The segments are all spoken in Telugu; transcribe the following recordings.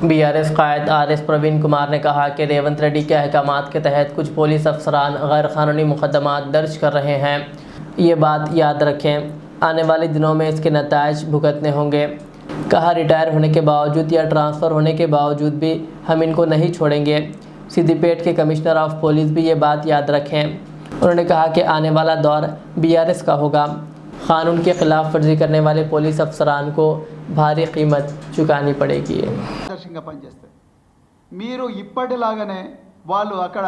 बीआरएस कायद आरएस प्रवीण कुमार ने कहा कि रेवंत रेड्डी के अहकामात के तहत कुछ पुलिस अफसरान गैर कानूनी मुकदमात दर्ज कर रहे हैं। ये बात याद रखें, आने वाले दिनों में इसके नतायज भुगतने होंगे। कहा, रिटायर होने के बावजूद या ट्रांसफ़र होने के बावजूद भी हम इनको नहीं छोड़ेंगे। सिद्दीपेट के कमिश्नर ऑफ पुलिस भी ये बात याद रखें। उन्होंने कहा कि आने वाला दौर बीआरएस का होगा। कानून के खिलाफ वर्जी करने वाले पुलिस अफसरान को भारी कीमत चुकानी पड़ेगी। ఆదర్శంగా పనిచేస్తారు మీరు ఇప్పటిలాగానే వాళ్ళు అక్కడ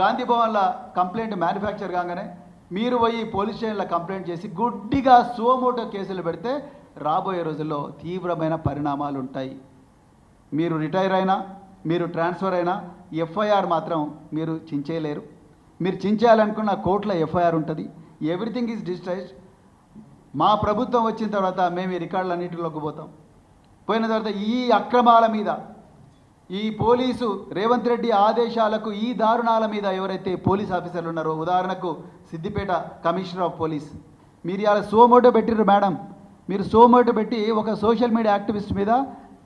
గాంధీ భవన్ల కంప్లైంట్ మ్యానుఫ్యాక్చర్ కాగానే మీరు పోయి పోలీస్ స్టేషన్లో కంప్లైంట్ చేసి గుడ్డిగా సుమోటో కేసులు పెడితే రాబోయే రోజుల్లో తీవ్రమైన పరిణామాలు ఉంటాయి. మీరు రిటైర్ అయినా మీరు ట్రాన్స్ఫర్ అయినా ఎఫ్ఐఆర్ మాత్రం మీరు చించేయలేరు. మీరు చించేయాలనుకున్న కోర్టులో ఎఫ్ఐఆర్ ఉంటుంది. Everything is digitised. మా ప్రభుత్వం వచ్చిన తర్వాత మేము ఈ రికార్డులన్నింటిలోకి పోతాం. పోయిన తర్వాత ఈ అక్రమాల మీద, ఈ పోలీసు రేవంత్ రెడ్డి ఆదేశాలకు ఈ దారుణాల మీద ఎవరైతే పోలీస్ ఆఫీసర్లు ఉన్నారో, ఉదాహరణకు సిద్దిపేట కమిషనర్ ఆఫ్ పోలీస్, మీరు ఇలా సోమోటో పెట్టిర్రు మేడం. మీరు సోమోటో పెట్టి ఒక సోషల్ మీడియా యాక్టివిస్ట్ మీద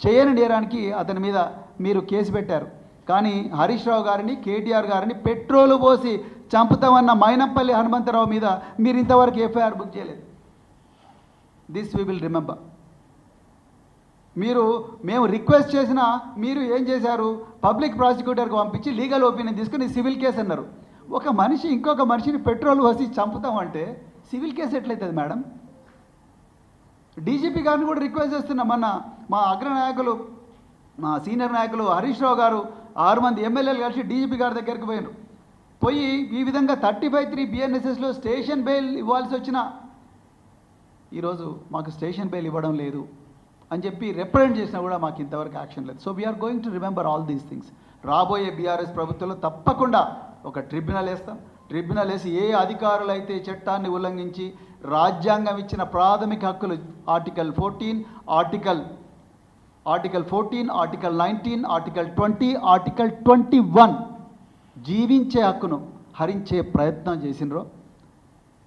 చేయని నేరానికి అతని మీద మీరు కేసు పెట్టారు. కానీ హరీష్ రావు గారిని, కేటీఆర్ గారిని పెట్రోలు పోసి చంపుతామన్న మైనంపల్లి హనుమంతరావు మీద మీరు ఇంతవరకు ఎఫ్ఐఆర్ బుక్ చేయలేదు. This we will remember. మేము రిక్వెస్ట్ చేసినా మీరు ఏం చేశారు, పబ్లిక్ ప్రాసిక్యూటర్కి పంపించి లీగల్ ఒపీనియన్ తీసుకుని సివిల్ కేసు అన్నారు. ఒక మనిషి ఇంకొక మనిషిని పెట్రోల్ పోసి చంపుతామంటే సివిల్ కేసు ఎట్లయితుంది మేడం? డీజీపీ గారిని కూడా రిక్వెస్ట్ చేస్తున్నాం. మొన్న మా అగ్రనాయకులు, మా సీనియర్ నాయకులు హరీష్ రావు గారు 6 మంది ఎమ్మెల్యేలు కలిసి డీజీపీ గారి దగ్గరికి పోయినారు. పోయి ఈ విధంగా 35(3) BNSSలో స్టేషన్ బెయిల్ ఇవ్వాల్సి వచ్చినా ఈరోజు మాకు స్టేషన్ బెయిల్ ఇవ్వడం లేదు అని చెప్పి రిప్రజెంట్ చేసినా కూడా మాకు ఇంతవరకు యాక్షన్ లేదు. So we're going to remember all these things. రాబోయే బీఆర్ఎస్ ప్రభుత్వంలో తప్పకుండా ఒక ట్రిబ్యునల్ వేస్తాం. ట్రిబ్యునల్ వేసి ఏ అధికారులు అయితే చట్టాన్ని ఉల్లంఘించి రాజ్యాంగం ఇచ్చిన ప్రాథమిక హక్కులు ఆర్టికల్ 14, ఆర్టికల్ 19, ఆర్టికల్ 20, ఆర్టికల్ 21 జీవించే హక్కును హరించే ప్రయత్నం చేసినరో,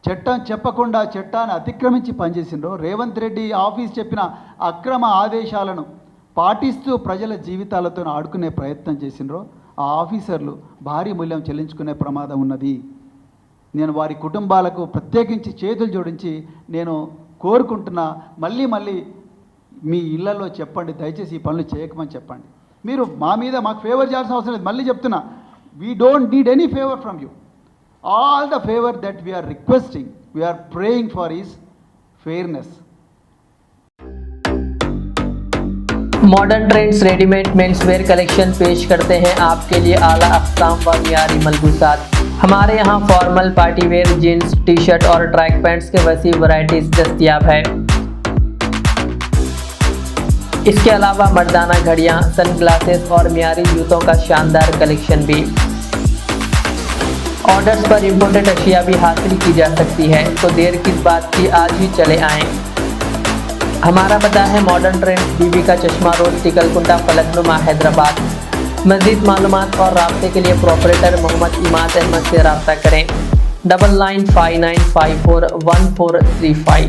చట్టం చెప్పకుండా చట్టాన్ని అతిక్రమించి పనిచేసినరో, రేవంత్ రెడ్డి ఆఫీస్ చెప్పిన అక్రమ ఆదేశాలను పాటిస్తూ ప్రజల జీవితాలతో ఆడుకునే ప్రయత్నం చేసినరో, ఆ ఆఫీసర్లు భారీ మూల్యం చెల్లించుకునే ప్రమాదం ఉన్నది. నేను వారి కుటుంబాలకు ప్రత్యేకించి చేతులు జోడించి నేను కోరుకుంటున్నా, మళ్ళీ మీ ఇళ్లలో చెప్పండి, దయచేసి ఈ పనులు చేయకమని చెప్పండి. మీరు మాకు ఫేవర్ చేయాల్సిన అవసరం లేదు. మళ్ళీ చెప్తున్నా, we don't need any favour from you. All the favor that we are requesting, we are praying for is fairness. Modern trends readymade men's wear collection पेश करते हैं आपके लिए आला अक़साम व मियारी मलबूसात। हमारे यहाँ formal, party wear, jeans, T shirt और ट्रैक पैंट्स के वसी वैरायटीज दस्तयाब है। इसके अलावा मर्दाना घड़ियाँ, सनग्लासेस और मियारी जूतों का शानदार कलेक्शन भी। ऑर्डर्स पर इम्पोर्टेड अशिया भी हासिल की जा सकती है, तो देर किस बात की, आज ही चले आएँ। हमारा पता है मॉडर्न ट्रेंड्स, बीबी का चश्मा रोड, टिकलकुंटा, फलकनुमा, हैदराबाद। मज़ीद मालूमात और राब्ते के लिए प्रोपरेटर मोहम्मद इमाद अहमद से रब्ता करें। 9959541435।